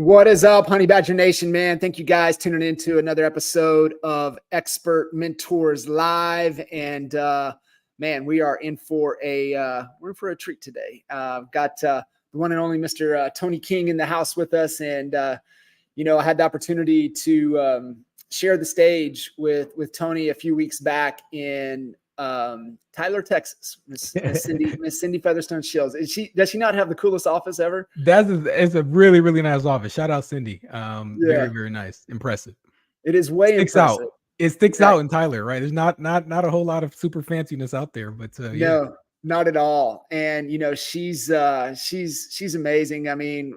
What is up, Honey Badger Nation, man? Thank you guys tuning into another episode of Expert Mentors Live. And man, we are in for a treat today. Got the one and only Mr. Tony King in the house with us, and I had the opportunity to share the stage with Tony a few weeks back in Tyler, Texas. Miss Cindy Featherstone Shields. Does she not have the coolest office ever? It's a really, really nice office. Shout out Cindy. Very, very nice. Impressive. It is way impressive. It sticks out in Tyler, right? There's not a whole lot of super fanciness out there, but no, not at all. And she's amazing. I mean,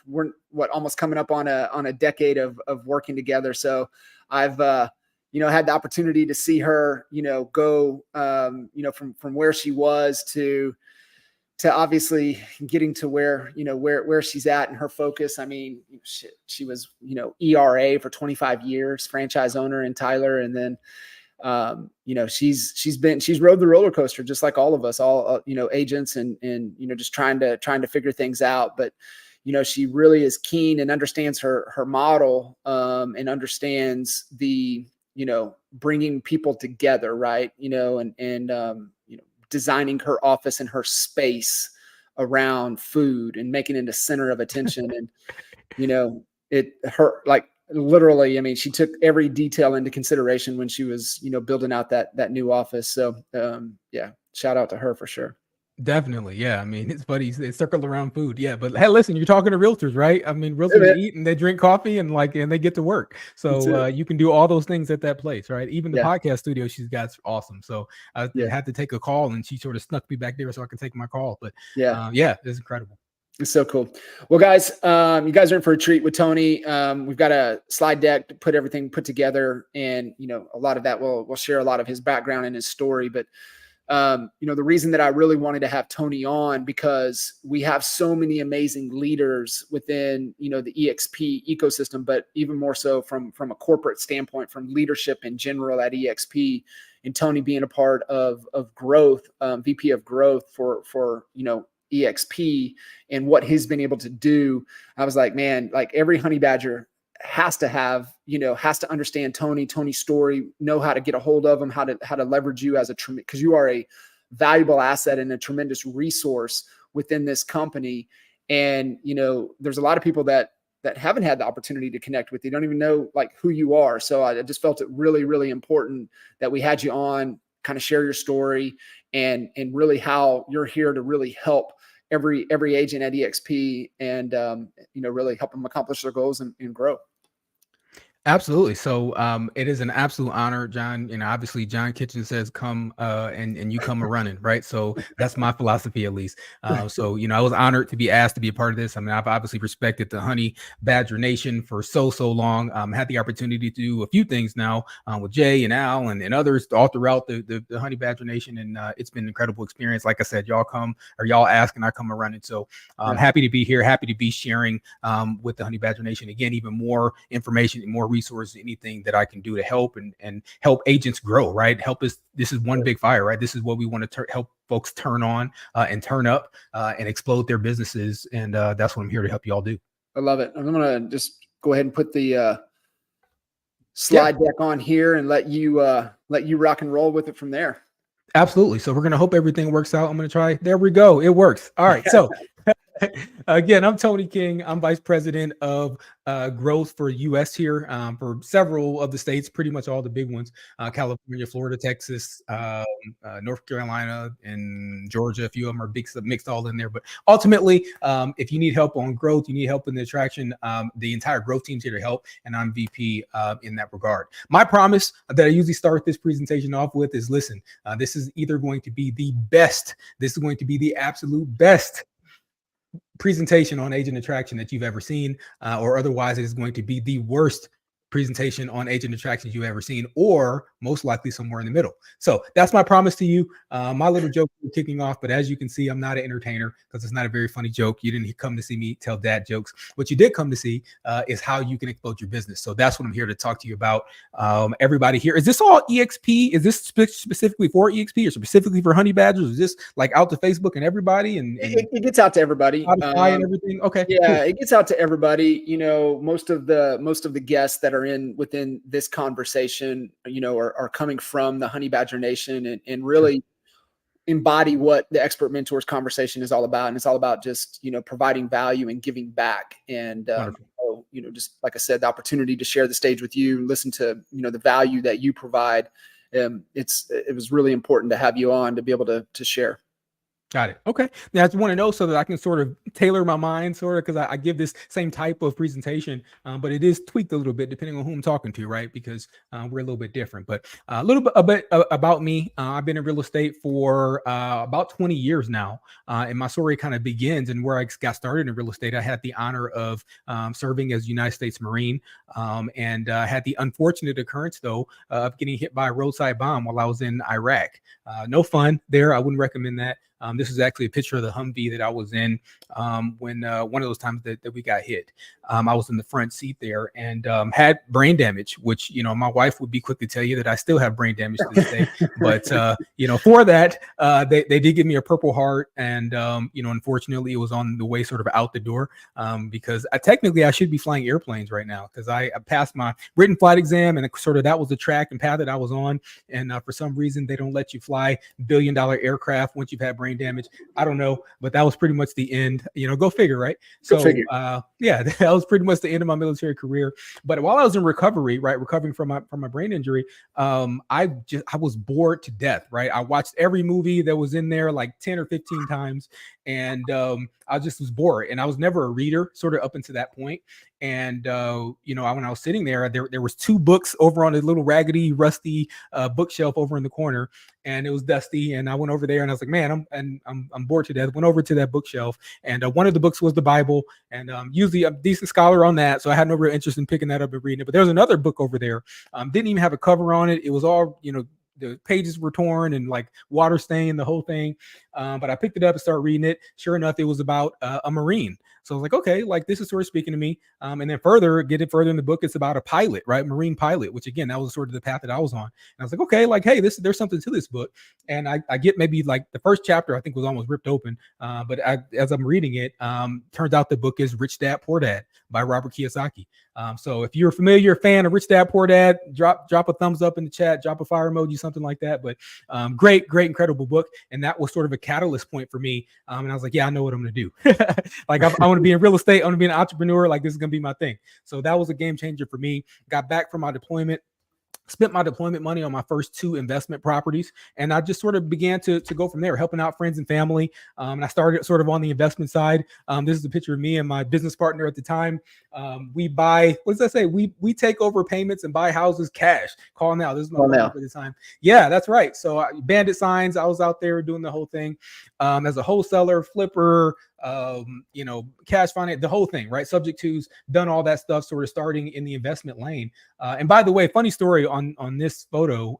we're almost coming up on a decade of working together. So I've had the opportunity to see her, go, from where she was to obviously getting to where she's at and her focus. I mean, she was, ERA for 25 years, franchise owner in Tyler. And then, she's rode the roller coaster just like all of us, agents and just trying to figure things out. But, she really is keen and understands her model, and understands the, bringing people together, right. And designing her office and her space around food and making it a center of attention. And, literally, I mean, she took every detail into consideration when she was, building out that new office. So, shout out to her for sure. Definitely. Yeah. I mean, it's funny. They circle around food. Yeah. But hey, listen, you're talking to realtors, right? I mean, realtors eat and they drink coffee and they get to work. So you can do all those things at that place, right? Even the podcast studio she's got is awesome. So I had to take a call and she sort of snuck me back there so I could take my call. But it's incredible. It's so cool. Well, guys, you guys are in for a treat with Tony. We've got a slide deck to put everything put together. And, a lot of that we'll share a lot of his background and his story. But the reason that I really wanted to have Tony on, because we have so many amazing leaders within, the EXP ecosystem, but even more so from a corporate standpoint, from leadership in general at EXP, and Tony being a part of growth, VP of growth for EXP and what he's been able to do. I was like, man, like every Honey Badger has to understand Tony's story, know how to get a hold of him, how to leverage you because you are a valuable asset and a tremendous resource within this company. And, there's a lot of people that haven't had the opportunity to connect with you, don't even know like who you are. So I just felt it really, really important that we had you on, kind of share your story and really how you're here to really help every agent at EXP and, really help them accomplish their goals and grow. Absolutely. So it is an absolute honor, John. Obviously John Kitchen says come and you come a running, right? So that's my philosophy, at least. So I was honored to be asked to be a part of this. I mean, I've obviously respected the Honey Badger Nation for so long. Had the opportunity to do a few things now with Jay and Al and others all throughout the Honey Badger Nation, and it's been an incredible experience. Like I said, y'all ask and I come a running. So I'm happy to be here, happy to be sharing with the Honey Badger Nation again, even more information and more resources, anything that I can do to help and help agents grow, right? This is one big fire, right? This is what we want to help folks turn on and turn up and explode their businesses. And that's what I'm here to help you all do. I love it. I'm going to just go ahead and put the slide deck on here and let you rock and roll with it from there. Absolutely. So we're going to hope everything works out. I'm going to try. There we go. It works. All right. So again, I'm Tony King. I'm Vice President of growth for US here for several of the states, pretty much all the big ones, California, Florida, Texas, North Carolina, and Georgia. A few of them are mixed all in there. But ultimately, if you need help on growth, you need help in the attraction, the entire growth team's here to help. And I'm VP in that regard. My promise that I usually start this presentation off with is, listen, this is either going to be the best, this is going to be the absolute best presentation on agent attraction that you've ever seen, or otherwise it is going to be the worst presentation on agent attractions you've ever seen, or most likely somewhere in the middle. So that's my promise to you. My little joke is kicking off, but as you can see, I'm not an entertainer because it's not a very funny joke. You didn't come to see me tell dad jokes. What you did come to see is how you can explode your business. So that's what I'm here to talk to you about. Everybody here, is this all EXP? Is this specifically for EXP or specifically for honey badgers? Is this like out to Facebook and everybody? And it gets out to everybody. Spotify and everything. Okay. Yeah, Cool. it gets out to everybody. You know, most of the guests that are within this conversation, you know, are coming from the Honey Badger Nation and really embody what the expert mentors conversation is all about. And it's all about just, you know, providing value and giving back. And so, you know, just like I said, the opportunity to share the stage with you, listen to, you know, the value that you provide. It was really important to have you on to be able to share. Got it. Okay. Now I just want to know so that I can sort of tailor my mind sort of, because I give this same type of presentation, but it is tweaked a little bit depending on who I'm talking to, right? Because we're a little bit different. But a bit about me. I've been in real estate for about 20 years now. And my story kind of begins and where I got started in real estate. I had the honor of serving as United States Marine and had the unfortunate occurrence, though, of getting hit by a roadside bomb while I was in Iraq. No fun there. I wouldn't recommend that. This is actually a picture of the Humvee that I was in when one of those times that we got hit. I was in the front seat there and had brain damage, which, you know, my wife would be quick to tell you that I still have brain damage to this day. But, you know, for that, they did give me a Purple Heart. And, you know, unfortunately, it was on the way sort of out the door because technically I should be flying airplanes right now because I passed my written flight exam and sort of that was the track and path that I was on. And for some reason, they don't let you fly billion-dollar aircraft once you've had brain damage. I don't know, but that was pretty much the end. You know, go figure, right? Yeah, that was pretty much the end of my military career. But while I was in recovery, right, recovering from my brain injury, I was bored to death, right? I watched every movie that was in there like 10 or 15 times, and I just was bored. And I was never a reader, sort of up until that point. And you know, when I was sitting there, there was 2 books over on a little raggedy, rusty bookshelf over in the corner, and it was dusty. And I went over there, and I was like, man, I'm bored to death. Went over to that bookshelf, and one of the books was the Bible, and usually I'm a decent scholar on that, so I had no real interest in picking that up and reading it. But there was another book over there, didn't even have a cover on it. It was all, you know, the pages were torn and like water stained, the whole thing. But I picked it up and started reading it. Sure enough, it was about a Marine. So I was like, okay, like this is sort of speaking to me. And then further in the book, it's about a pilot, right? Marine pilot, which again, that was sort of the path that I was on. And I was like, okay, like, hey, there's something to this book. And I get maybe like the first chapter, I think was almost ripped open. But as I'm reading it, turns out the book is Rich Dad, Poor Dad by Robert Kiyosaki. So if you're familiar, fan of Rich Dad, Poor Dad, drop a thumbs up in the chat, drop a fire emoji, something like that. But great, incredible book. And that was sort of a catalyst point for me. And I was like, yeah, I know what I'm going to do. Like I want to be in real estate. I want to be an entrepreneur. Like this is going to be my thing. So that was a game changer for me. Got back from my deployment. Spent my deployment money on my first 2 investment properties. And I just sort of began to go from there, helping out friends and family. And I started sort of on the investment side. This is a picture of me and my business partner at the time. We buy, what does that say? We take over payments and buy houses cash. Call now. This is my partner at the time. Yeah, that's right. So bandit signs, I was out there doing the whole thing as a wholesaler, flipper, you know, cash finance, the whole thing, right? Subject tos, done all that stuff, sort of starting in the investment lane. And by the way, funny story on this photo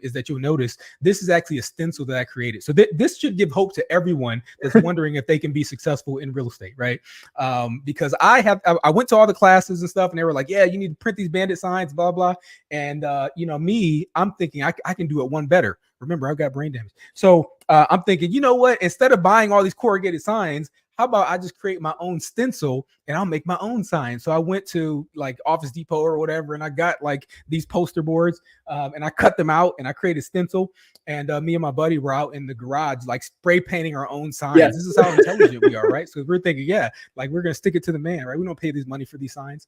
is that you'll notice this is actually a stencil that I created. So this should give hope to everyone that's wondering if they can be successful in real estate, right? Because I went to all the classes and stuff, and they were like, yeah, you need to print these bandit signs, blah, blah. And, you know, I'm thinking I can do it one better. Remember, I've got brain damage. So I'm thinking, you know what? Instead of buying all these corrugated signs, how about I just create my own stencil and I'll make my own sign? So I went to like Office Depot or whatever, and I got like these poster boards and I cut them out and I created a stencil. And me and my buddy were out in the garage, like spray painting our own signs. Yes. This is how intelligent we are, right? So we're thinking, yeah, like we're going to stick it to the man, right? We don't pay this money for these signs.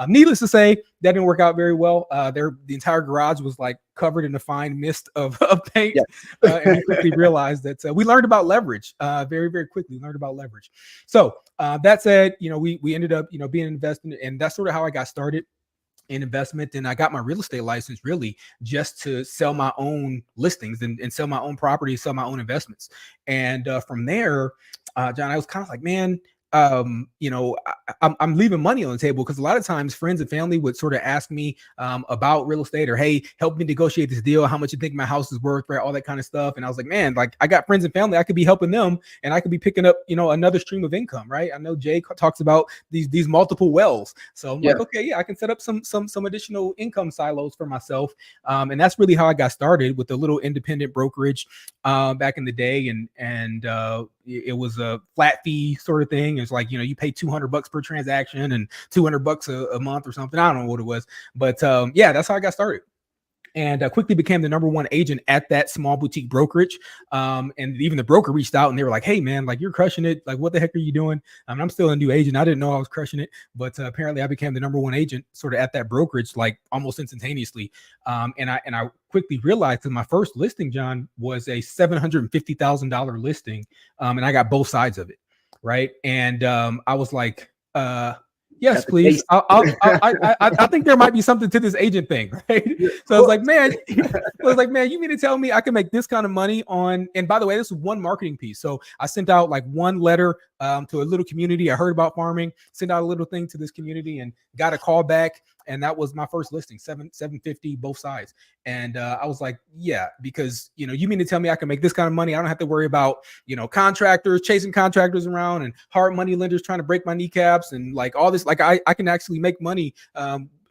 Needless to say, that didn't work out very well. The entire garage was like covered in a fine mist of paint. Yeah. And we quickly realized that we learned about leverage very, very quickly. Learned about leverage. So that said, you know, we ended up, you know, being invested, and that's sort of how I got started in investment. And I got my real estate license really just to sell my own listings and sell my own properties, sell my own investments. And from there, John, I was kind of like, man, I'm leaving money on the table, because a lot of times friends and family would sort of ask me about real estate, or, hey, help me negotiate this deal. How much you think my house is worth, right? All that kind of stuff. And I was like, man, like, I got friends and family. I could be helping them, and I could be picking up, another stream of income, right? I know Jay talks about these multiple wells. So I'm like, okay, yeah, I can set up some additional income silos for myself. And that's really how I got started, with a little independent brokerage back in the day. And it was a flat fee sort of thing. It's like, you pay $200 per transaction and $200 a month or something. I don't know what it was, but yeah, that's how I got started. And quickly became the number one agent at that small boutique brokerage. And even the broker reached out, and they were like, hey man, like, you're crushing it. Like, what the heck are you doing? I'm still a new agent. I didn't know I was crushing it, but apparently I became the number one agent sort of at that brokerage, like almost instantaneously. And I quickly realized that my first listing, John, was a $750,000 listing. And I got both sides of it. Right. And I was like, yes, please. I think there might be something to this agent thing, right? So I was like, man, you mean to tell me I can make this kind of money on? And by the way, this was one marketing piece. So I sent out like one letter to a little community. I heard about farming, sent out a little thing to this community, and got a call back. And that was my first listing, 750, both sides. And I was like, yeah, because, you mean to tell me I can make this kind of money? I don't have to worry about, contractors, chasing contractors around, and hard money lenders trying to break my kneecaps, and like all this. Like, I can actually make money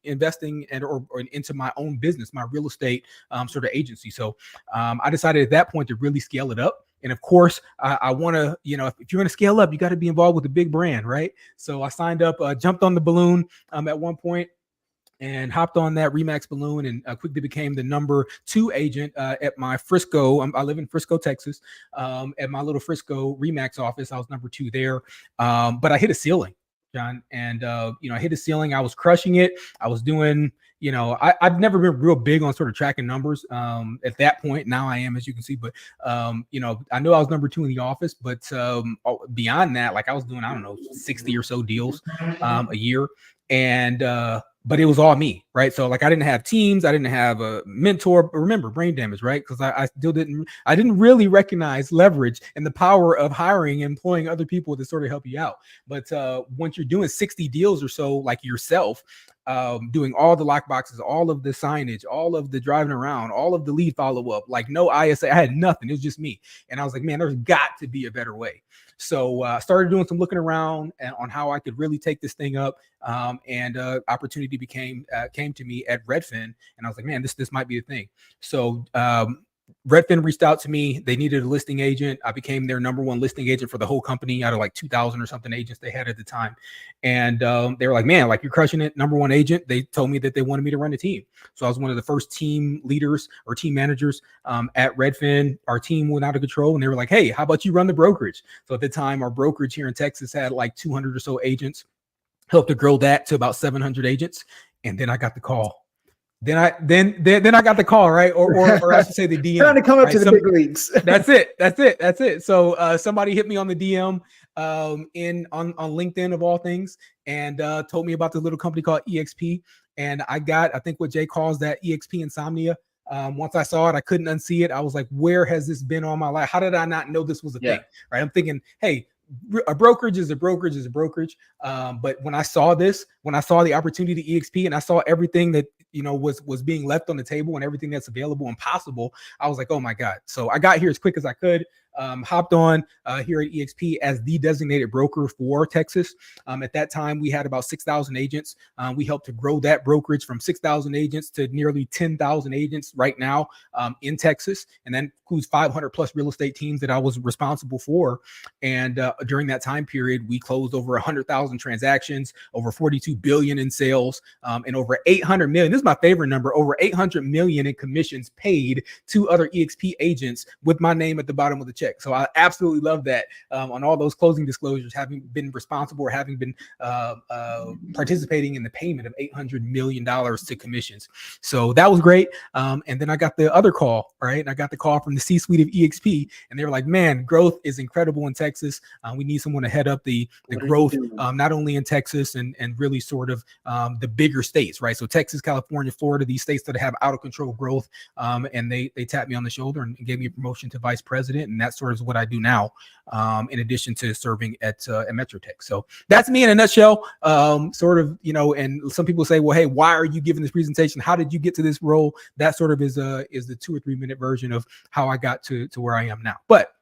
investing or into my own business, my real estate sort of agency. So I decided at that point to really scale it up. And of course, I want to, if you're going to scale up, you got to be involved with a big brand, right? So I signed up, jumped on the balloon at one point, and hopped on that Remax balloon, and quickly became the number 2 agent at my Frisco. I live in Frisco, Texas. At my little Frisco Remax office, I was number 2 there. But I hit a ceiling, John. And, I hit a ceiling. I was crushing it. I was doing, I've never been real big on sort of tracking numbers at that point. Now I am, as you can see. But, I know I was number 2 in the office. But beyond that, like, I was doing, I don't know, 60 or so deals a year. And, but it was all me, right? So like, I didn't have teams, I didn't have a mentor. Remember, brain damage, right? Because I didn't really recognize leverage and the power of hiring and employing other people to sort of help you out. But once you're doing 60 deals or so, like yourself, doing all the lock boxes, all of the signage, all of the driving around, all of the lead follow-up, like no ISA, I had nothing. It was just me. And I was like, man, there's got to be a better way. So I started doing some looking around on how I could really take this thing up. And opportunity came to me at Redfin, and I was like, man, this might be a thing. So Redfin reached out to me. They needed a listing agent. I became their number 1 listing agent for the whole company out of like 2,000 or something agents they had at the time. And they were like, man, like, you're crushing it. Number 1 agent. They told me that they wanted me to run a team. So I was one of the first team leaders or team managers at Redfin. Our team went out of control, and they were like, hey, how about you run the brokerage? So at the time, our brokerage here in Texas had like 200 or so agents. Helped to grow that to about 700 agents. And then I got the call. Then I got the call, right? Or I should say the DM. Trying to come up right? to the big leagues. That's it. So somebody hit me on the DM on LinkedIn, of all things, and told me about this little company called EXP. And I think what Jay calls that EXP insomnia. Once I saw it, I couldn't unsee it. I was like, where has this been all my life? How did I not know this was a thing? Right? I'm thinking, hey, a brokerage is a brokerage is a brokerage. But when I saw the opportunity to EXP, and I saw everything that was being left on the table and everything that's available and possible, I was like, oh my God. So I got here as quick as I could. Hopped on here at EXP as the designated broker for Texas. At that time, we had about 6,000 agents. We helped to grow that brokerage from 6,000 agents to nearly 10,000 agents right now in Texas. And that includes 500 plus real estate teams that I was responsible for. And during that time period, we closed over 100,000 transactions, over 42 billion in sales, and over 800 million. This is my favorite number, over 800 million in commissions paid to other EXP agents with my name at the bottom of the check. So I absolutely love that on all those closing disclosures, having been responsible or having been participating in the payment of $800 million to commissions. So that was great. And then I got the other call, right? And I got the call from the C-suite of EXP, and they were like, man, growth is incredible in Texas. We need someone to head up the growth, not only in Texas and really sort of the bigger states, right? So Texas, California, Florida, these states that have out of control growth. And they tapped me on the shoulder and gave me a promotion to vice president. And that that sort of is what I do now, in addition to serving at Metro Tech. So that's me in a nutshell. Sort of, you know, and some people say, well, hey, why are you giving this presentation? How did you get to this role? That sort of is the 2 or 3 minute version of how I got to where I am now. But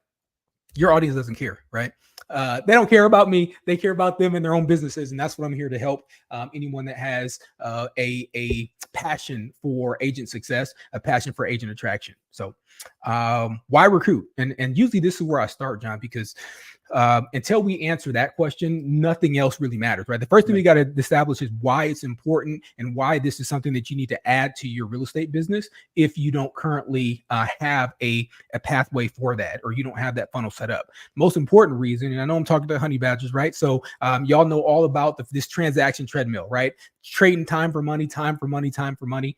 your audience doesn't care, right? They don't care about me. They care about them and their own businesses. And that's what I'm here to help anyone that has a passion for agent success, a passion for agent attraction. So why recruit? And usually this is where I start, John, because until we answer that question, nothing else really matters, right? The first thing we got to establish is why it's important and why this is something that you need to add to your real estate business if you don't currently have a pathway for that, or you don't have that funnel set up. Most important reason, and I know I'm talking to honey badgers, right? So y'all know all about this transaction treadmill, right? Trading time for money, time for money, time for money.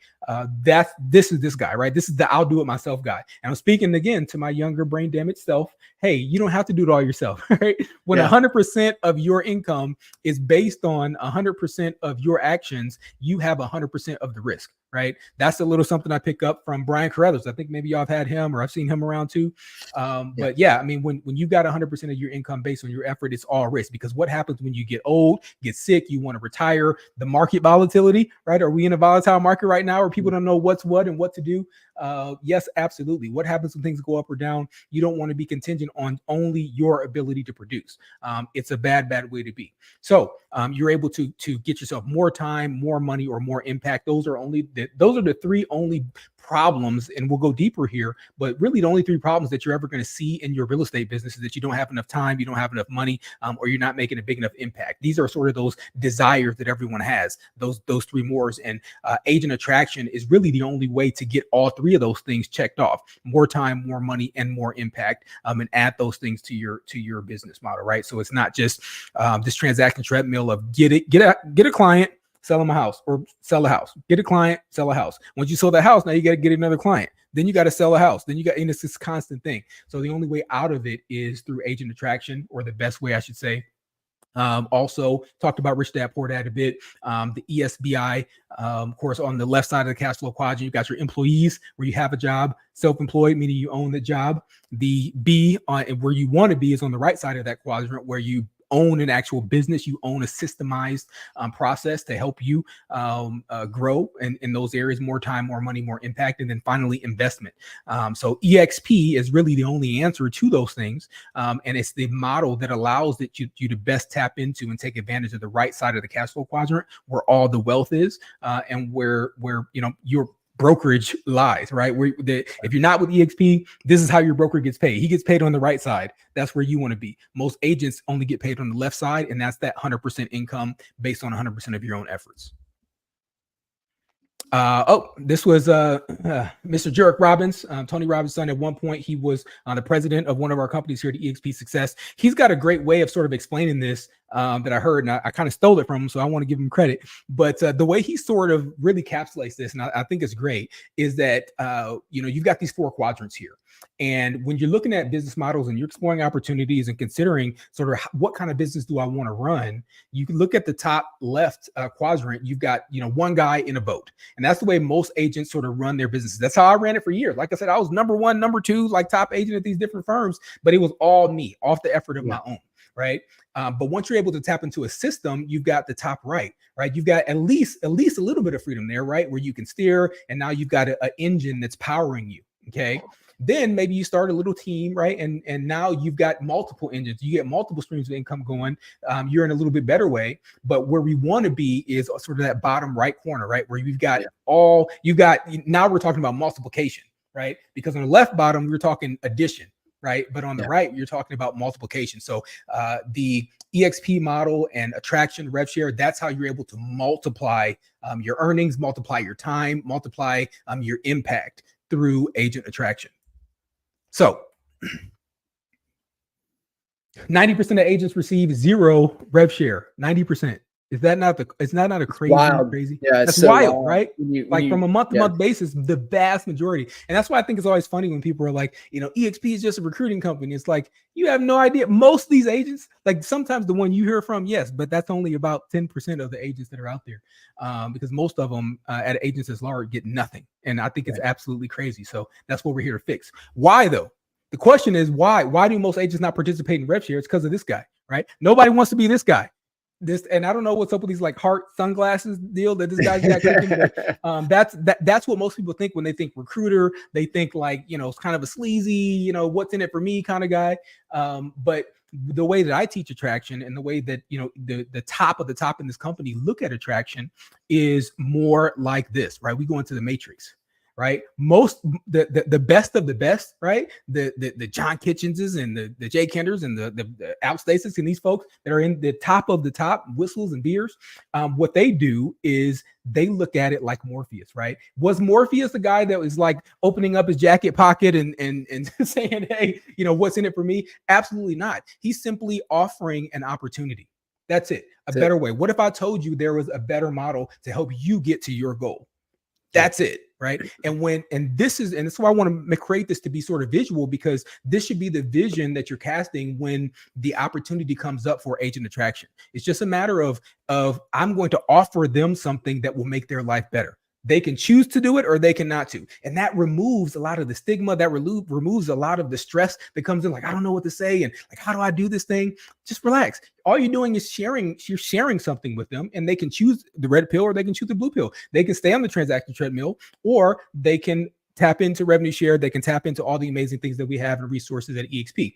This is this guy, right? This is the I'll do it myself guy. And I'm speaking again to my younger brain damaged self. Hey, you don't have to do it all yourself, right? When 100% of your income is based on 100% of your actions, you have 100% of the risk, right? That's a little something I pick up from Brian Carruthers. I think maybe y'all have had him or I've seen him around too. But yeah, I mean, when you got 100% of your income based on your effort, it's all risk, because what happens when you get old, get sick, you want to retire, the market volatility, right? Are we in a volatile market right now where people don't know what's what and what to do? Yes, absolutely. What happens when things go up or down? You don't want to be contingent on only your ability to produce. It's a bad way to be. So you're able to get yourself more time, more money, or more impact. Those are the 3 only problems, and we'll go deeper here, but really the only 3 problems that you're ever going to see in your real estate business is that you don't have enough time, you don't have enough money, or you're not making a big enough impact. These are sort of those desires that everyone has, those 3 mores, and agent attraction is really the only way to get all 3 of those things checked off: more time, more money, and more impact, and add those things to your business model, right? So it's not just this transaction treadmill of get a client, sell them a house, or sell a house, get a client, sell a house. Once you sell that house, now you got to get another client. Then you got to sell a house. Then you got, and it's this constant thing. So the only way out of it is through agent attraction, or the best way, I should say. Also talked about Rich Dad Poor Dad a bit. The ESBI, of course, on the left side of the cash flow quadrant, you got your employees, where you have a job, self-employed, meaning you own the job. The B, where you want to be, is on the right side of that quadrant, where you own an actual business. You own a systemized process to help you grow in those areas: more time, more money, more impact. And then finally, investment. So EXP is really the only answer to those things. And it's the model that allows you to best tap into and take advantage of the right side of the cash flow quadrant, where all the wealth is, and where your brokerage lies, right? If you're not with EXP, this is how your broker gets paid. He gets paid on the right side. That's where you want to be. Most agents only get paid on the left side, and that's that 100% income based on 100% of your own efforts. This was Mr. Jerick Robbins, Tony Robbins' son. At one point, he was the president of one of our companies here at EXP Success. He's got a great way of sort of explaining this that I heard, and I kind of stole it from him, so I want to give him credit. But the way he sort of really encapsulates this, and I think it's great, is that you've got these 4 quadrants here. And when you're looking at business models and you're exploring opportunities and considering sort of what kind of business do I want to run, you can look at the top left quadrant. You've got, one guy in a boat. And that's the way most agents sort of run their businesses. That's how I ran it for years. Like I said, I was number 1, number 2, like top agent at these different firms, but it was all me, off the effort of my own. Right. But once you're able to tap into a system, you've got the top right. You've got at least a little bit of freedom there, right? Where you can steer, and now you've got an engine that's powering you. Okay. Then maybe you start a little team, right? And now you've got multiple engines. You get multiple streams of income going. You're in a little bit better way. But where we want to be is sort of that bottom right corner, right? Where you've got now we're talking about multiplication, right? Because on the left bottom, we're talking addition, right? But on the right, you're talking about multiplication. So the EXP model and attraction, rev share, that's how you're able to multiply your earnings, multiply your time, multiply your impact through agent attraction. So 90% of agents receive 0 rev share. 90%. Is that not a crazy? Yeah, that's so wild, right? From a month-to-month basis, the vast majority. And that's why I think it's always funny when people are like, EXP is just a recruiting company. It's like, you have no idea. Most of these agents, like sometimes the one you hear from, yes, but that's only about 10% of the agents that are out there, because most of them at agents as large get nothing. And I think it's absolutely crazy. So that's what we're here to fix. Why though? The question is why? Why do most agents not participate in rev share? It's because of this guy, right? Nobody wants to be this guy. And I don't know what's up with these like heart sunglasses deal that this guy's got cooking, but that's what most people think when they think recruiter. They think like, it's kind of a sleazy, what's in it for me kind of guy. But the way that I teach attraction and the way that, the top of the top in this company look at attraction is more like this, right? We go into the matrix. Right, the best of the best, right? The John Kitchenses and the Jay Kenders and the Al Stasics and these folks that are in the top of the top, whistles and beers. What they do is they look at it like Morpheus, right? Was Morpheus the guy that was like opening up his jacket pocket and saying, "Hey, what's in it for me?" Absolutely not. He's simply offering an opportunity. That's it. A better way. What if I told you there was a better model to help you get to your goal? That's it. Right. And that's why I want to create this to be sort of visual, because this should be the vision that you're casting when the opportunity comes up for agent attraction. It's just a matter of I'm going to offer them something that will make their life better. They can choose to do it or they cannot to. And that removes a lot of the stigma, that removes a lot of the stress that comes in. Like, I don't know what to say. And like, how do I do this thing? Just relax. All you're doing is you're sharing something with them, and they can choose the red pill or they can choose the blue pill. They can stay on the transaction treadmill, or they can tap into revenue share. They can tap into all the amazing things that we have and resources at EXP.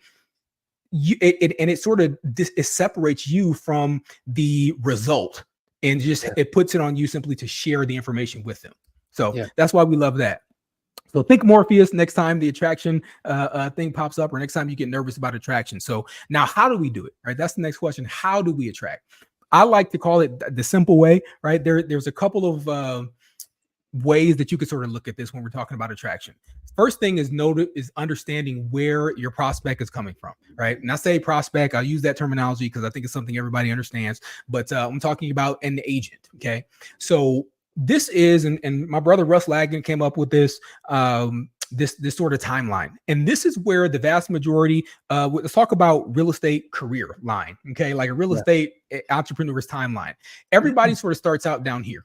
It separates you from the result. And it puts it on you simply to share the information with them. So that's why we love that. So think Morpheus next time the attraction thing pops up, or next time you get nervous about attraction. So now, how do we do it? Right? That's the next question. How do we attract? I like to call it the simple way. Right? There's a couple of ways that you could sort of look at this when we're talking about attraction. First thing is understanding where your prospect is coming from, right? And I say prospect, I'll use that terminology because I think it's something everybody understands, but I'm talking about an agent, okay? So this is, and my brother Russ Laggan came up with this, this sort of timeline. And this is where the vast majority, let's talk about real estate career line, okay? Like a real estate entrepreneur's timeline. Everybody sort of starts out down here.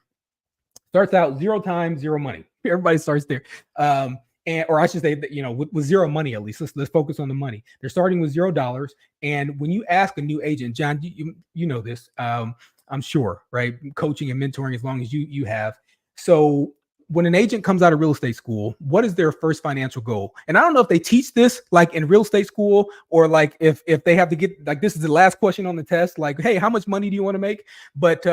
Starts out 0 time, 0 money. Everybody starts there. Or I should say that, with 0 money, at least let's focus on the money. They're starting with $0. And when you ask a new agent, John, you know this, I'm sure, right? Coaching and mentoring as long as you have. So when an agent comes out of real estate school, what is their first financial goal? And I don't know if they teach this like in real estate school, or like if they have to get, like, this is the last question on the test, like, hey, how much money do you want to make? But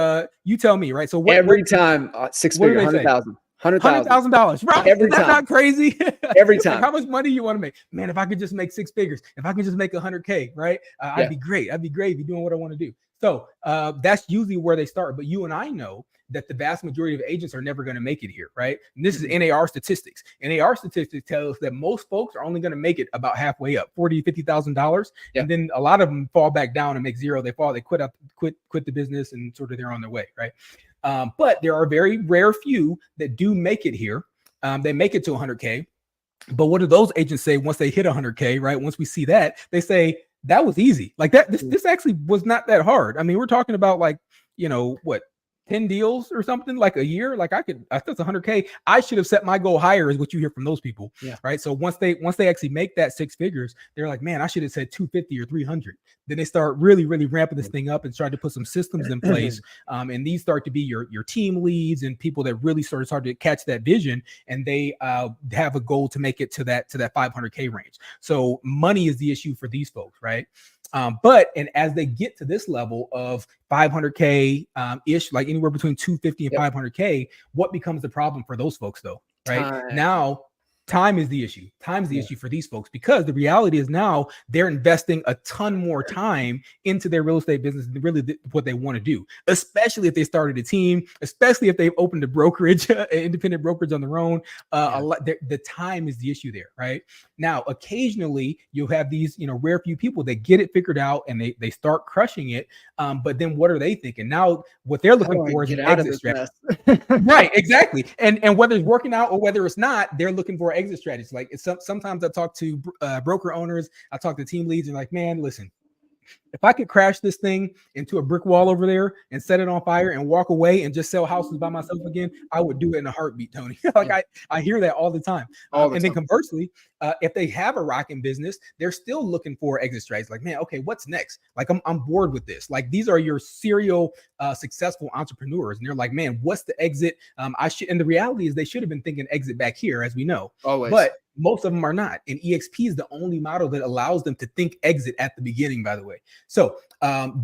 you tell me, right? So every time 6 figure, $100,000. $100,000, right? Every That's time. not crazy. Every time. Like, how much money you want to make? Man, if I could just make 6 figures, if I could just make 100K, right? I'd be great. I'd be great if you're doing what I want to do. So that's usually where they start. But you and I know that the vast majority of agents are never going to make it here, right? And this is NAR statistics. NAR statistics tell us that most folks are only going to make it about halfway up, $40,000 to $50,000, and then a lot of them fall back down and make zero. They quit the business, and sort of they're on their way, right? But there are very rare few that do make it here. They make it to 100K. But what do those agents say once they hit 100K, right? Once we see that, they say that was easy. Like that, this actually was not that hard. I mean, we're talking about like, what, 10 deals or something like a year. Like that's 100K. I should have set my goal higher, is what you hear from those people. Yeah. Right. So once they actually make that 6 figures, they're like, man, I should have said 250 or 300. Then they start really, really ramping this thing up and try to put some systems in place. And these start to be your team leads and people that really start to catch that vision. And they have a goal to make it to that 500K range. So money is the issue for these folks. Right. And as they get to this level of 500K ish, like anywhere between 250 and 500K, what becomes the problem for those folks though? Right now, time is the issue. Time's the issue for these folks, because the reality is now they're investing a ton more time into their real estate business than really what they want to do, especially if they started a team, especially if they've opened a brokerage, an independent brokerage on their own. The time is the issue there, right? Now, occasionally you'll have these, rare few people that get it figured out and they start crushing it. But then what are they thinking? Now, what they're looking for is an exit strategy. Right, exactly. And whether it's working out or whether it's not, they're looking for exit strategies. Like sometimes I talk to broker owners, I talk to team leads, and like, man, listen, if I could crash this thing into a brick wall over there and set it on fire and walk away and just sell houses by myself again, I would do it in a heartbeat, Tony. I hear that all the time. Then conversely, if they have a rocking business, they're still looking for exit strategies. Like, man, okay, what's next? Like, I'm bored with this. Like, these are your serial successful entrepreneurs, and they're like, man, what's the exit? And the reality is they should have been thinking exit back here, as we know. Always. But most of them are not. And EXP is the only model that allows them to think exit at the beginning, by the way. So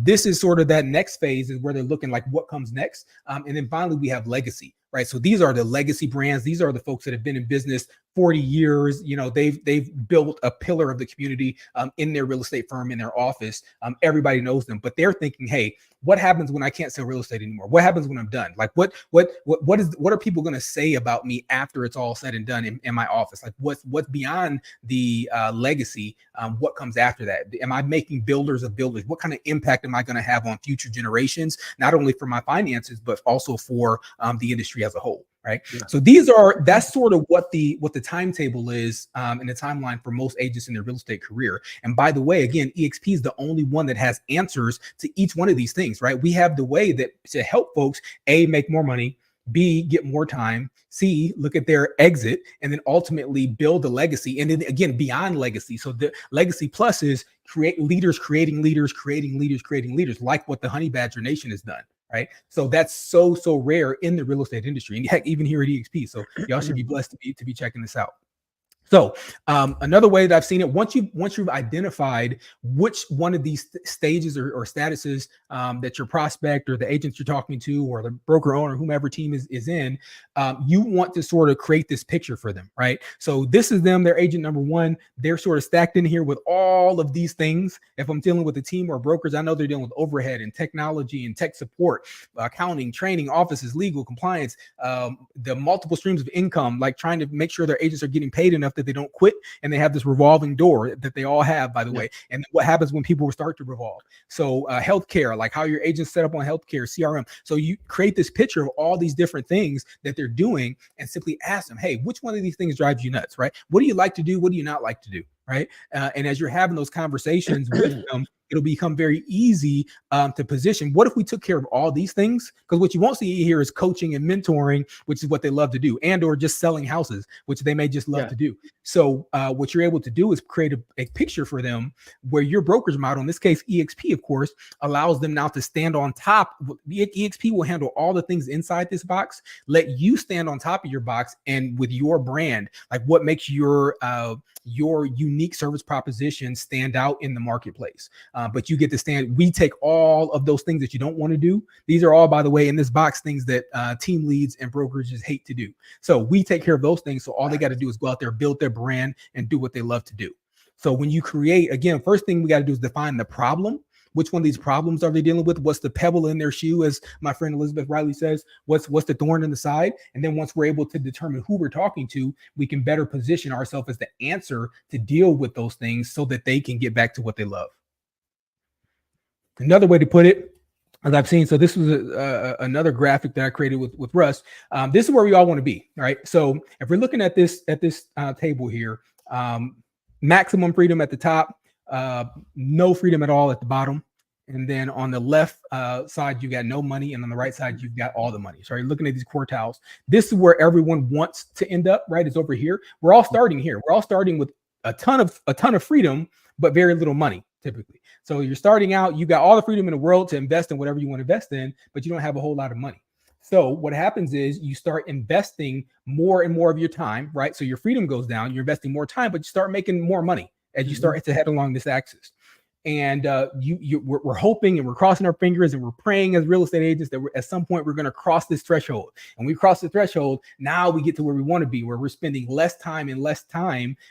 this is sort of that next phase is where they're looking like what comes next. And then finally, we have legacy, right? So these are the legacy brands. These are the folks that have been in business 40 years. You know, they've built a pillar of the community in their real estate firm, in their office. Everybody knows them, but they're thinking, hey, what happens when I can't sell real estate anymore? What happens when I'm done? Like, what are people going to say about me after it's all said and done in my office? Like, what's beyond the legacy? What comes after that? Am I making builders of builders? What kind of impact am I going to have on future generations? Not only for my finances, but also for the industry as a whole. Right. Yeah. So that's sort of what the timetable is in the timeline for most agents in their real estate career. And by the way, again, EXP is the only one that has answers to each one of these things. Right. We have the way that to help folks, A, make more money, B, get more time, C, look at their exit, and then ultimately build a legacy. And then again, beyond legacy. So the legacy plus is creating leaders, creating leaders, like what the Honey Badger Nation has done. Right. So that's so rare in the real estate industry, and heck, even here at EXP. So y'all should be blessed to be checking this out. So another way that I've seen it, once you've identified which one of these stages or statuses that your prospect or the agents you're talking to or the broker owner, whomever team is in, you want to sort of create this picture for them, right? So this is them, they're agent number one. They're sort of stacked in here with all of these things. If I'm dealing with a team or brokers, I know they're dealing with overhead and technology and tech support, accounting, training, offices, legal, compliance, the multiple streams of income, like trying to make sure their agents are getting paid enough that they don't quit, and they have this revolving door that they all have, by the way. And what happens when people start to revolve? So healthcare, like how your agents set up on healthcare, CRM. So you create this picture of all these different things that they're doing and simply ask them, hey, which one of these things drives you nuts, right? What do you like to do? What do you not like to do? Right. And as you're having those conversations with them, it'll become very easy to position. What if we took care of all these things? Because what you won't see here is coaching and mentoring, which is what they love to do, and or just selling houses, which they may just love to do. So what you're able to do is create a picture for them where your brokerage model, in this case, EXP, of course, allows them now to stand on top. EXP will handle all the things inside this box, let you stand on top of your box and with your brand, like what makes your unique service proposition stand out in the marketplace. But you get to stand. We take all of those things that you don't want to do. These are all, by the way, in this box, things that team leads and brokerages hate to do. So we take care of those things. So all they got to do is go out there, build their brand, and do what they love to do. So when you create, again, first thing we got to do is define the problem. Which one of these problems are they dealing with? What's the pebble in their shoe, as my friend Elizabeth Riley says? What's the thorn in the side? And then once we're able to determine who we're talking to, we can better position ourselves as the answer to deal with those things so that they can get back to what they love. Another way to put it, as I've seen, so this was another graphic that I created with Russ. This is where we all want to be, right? So if we're looking at this table here, maximum freedom at the top, no freedom at all at the bottom. And then on the left side, you got no money. And on the right side, you've got all the money. So you're looking at these quartiles. This is where everyone wants to end up, right? It's over here. We're all starting here. We're all starting with a ton of freedom, but very little money typically. So you're starting out, you got all the freedom in the world to invest in whatever you want to invest in, but you don't have a whole lot of money. So what happens is you start investing more and more of your time, right? So your freedom goes down, you're investing more time, but you start making more money as you start to head along this axis. And we're hoping and we're crossing our fingers and we're praying as real estate agents that at some point we're going to cross this threshold. And we cross the threshold, now we get to where we want to be, where we're spending less time.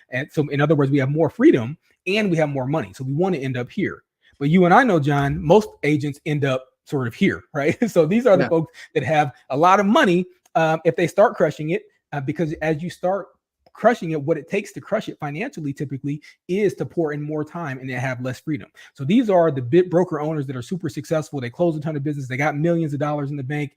And so in other words, we have more freedom and we have more money. So we want to end up here. But you and I know, John, most agents end up sort of here, right? So these are the folks that have a lot of money if they start crushing it, because as you start crushing it, what it takes to crush it financially typically is to pour in more time and they have less freedom. So these are the big broker owners that are super successful. They close a ton of business. They got millions of dollars in the bank,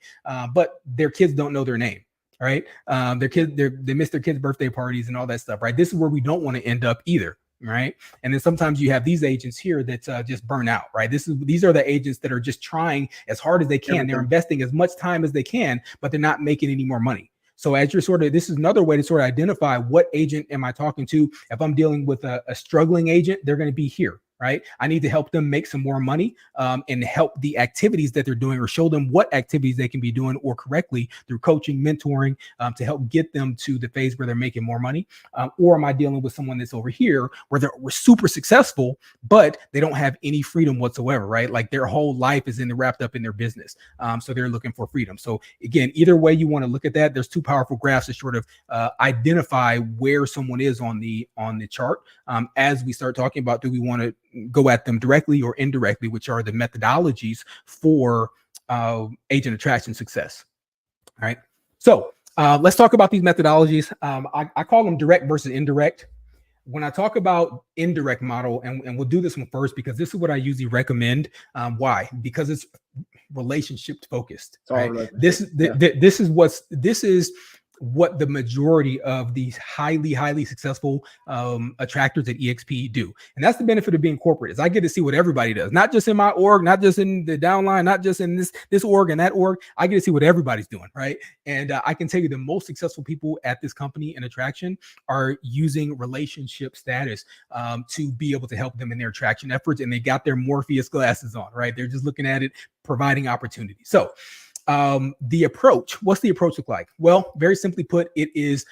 but their kids don't know their name, right? They miss their kids' birthday parties and all that stuff, right? This is where we don't want to end up either. Right. And then sometimes you have these agents here that just burn out. Right. These are the agents that are just trying as hard as they can. They're investing as much time as they can, but they're not making any more money. So as you're this is another way to sort of identify what agent am I talking to. If I'm dealing with a struggling agent, they're going to be here. Right. I need to help them make some more money and help the activities that they're doing, or show them what activities they can be doing or correctly through coaching, mentoring, to help get them to the phase where they're making more money. Or am I dealing with someone that's over here where we're super successful, but they don't have any freedom whatsoever, right? Like their whole life is wrapped up in their business. So they're looking for freedom. So again, either way you want to look at that, there's two powerful graphs to sort of identify where someone is on the chart. As we start talking about, do we want to go at them directly or indirectly, which are the methodologies for agent attraction success. All right. So let's talk about these methodologies. I call them direct versus indirect. When I talk about indirect model, and we'll do this one first because this is what I usually recommend. Why? Because it's relationship focused. Right? This is what the majority of these highly successful attractors at EXP do. And that's the benefit of being corporate, is I get to see what everybody does, not just in my org, not just in the downline, not just in this org and that org. I get to see what everybody's doing, right? And I can tell you the most successful people at this company in attraction are using relationship status to be able to help them in their attraction efforts. And they got their Morpheus glasses on, right? They're just looking at it, providing opportunity. So the approach, what's the approach look like? Well, very simply put, it is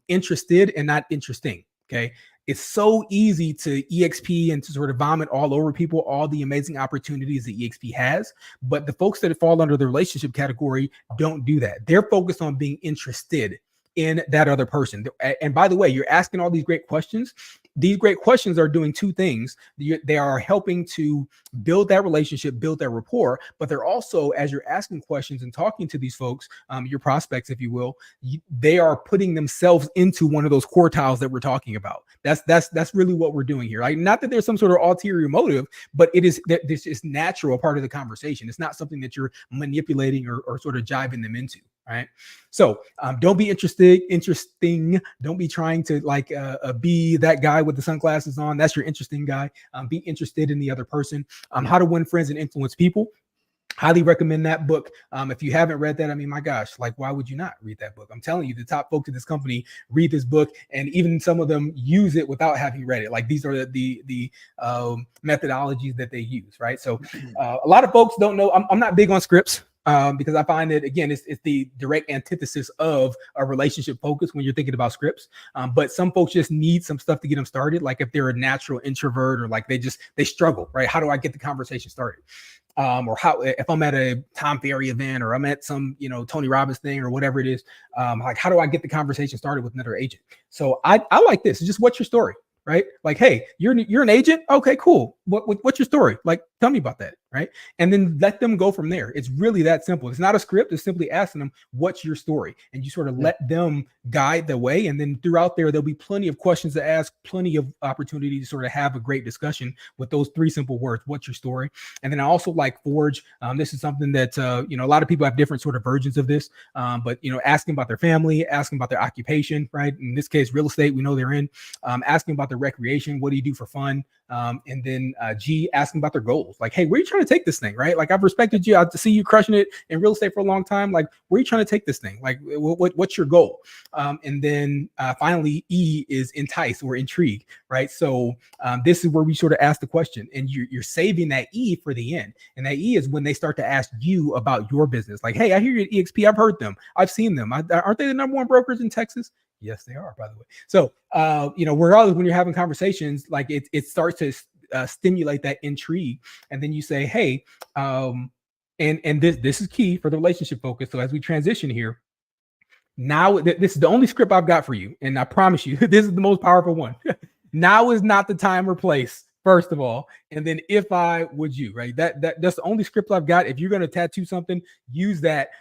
interested and not interesting. Okay. It's so easy to EXP and to sort of vomit all over people, all the amazing opportunities that EXP has. But the folks that fall under the relationship category don't do that. They're focused on being interested in that other person. And by the way, you're asking all these great questions. These great questions are doing two things. They are helping to build that relationship, build that rapport, but they're also, as you're asking questions and talking to these folks, your prospects, if you will, they are putting themselves into one of those quartiles that we're talking about. That's really what we're doing here. Like, not that there's some sort of ulterior motive, but it is that this is natural, part of the conversation. It's not something that you're manipulating or sort of jiving them into. Right. So don't be interesting. Don't be trying to be that guy with the sunglasses on. That's your interesting guy. Be interested in the other person. How to Win Friends and Influence People. Highly recommend that book. If you haven't read that, I mean, my gosh, like, why would you not read that book? I'm telling you, the top folks at this company read this book, and even some of them use it without having read it. Like, these are the methodologies that they use, right? So a lot of folks don't know. I'm not big on scripts. Because I find that, again, it's the direct antithesis of a relationship focus when you're thinking about scripts. But some folks just need some stuff to get them started. Like if they're a natural introvert, or like they struggle, right? How do I get the conversation started? Or how, if I'm at a Tom Ferry event, or I'm at some, Tony Robbins thing, or whatever it is, like, how do I get the conversation started with another agent? So I like this. It's just, what's your story? Right? Like, hey, you're an agent. Okay, cool. What's your story? Like, tell me about that. Right? And then let them go from there. It's really that simple. It's not a script. It's simply asking them, what's your story? And you sort of let them guide the way. And then throughout there'll be plenty of questions to ask, plenty of opportunity to sort of have a great discussion with those three simple words. What's your story? And then I also like Forge. This is something that, a lot of people have different sort of versions of this. But, asking about their family, asking about their occupation, right? In this case, real estate, we know they're in, asking about their recreation. What do you do for fun? And then G, asking about their goals. Like, hey, where are you trying to take this thing? Right? Like, I've respected you. I see you crushing it in real estate for a long time. Like, where are you trying to take this thing? Like, what's your goal? And then finally, E is entice or intrigue. Right? So this is where we sort of ask the question, and you're saving that E for the end. And that E is when they start to ask you about your business. Like, hey, I hear you at EXP. I've heard them. I've seen them. Aren't they the number one brokers in Texas? Yes, they are, by the way. So, regardless, when you're having conversations, like it starts to stimulate that intrigue. And then you say, hey, and this is key for the relationship focus. So as we transition here, now this is the only script I've got for you. And I promise you, this is the most powerful one. Now is not the time or place, first of all. And then if I would you, right? That's the only script I've got. If you're going to tattoo something, use that,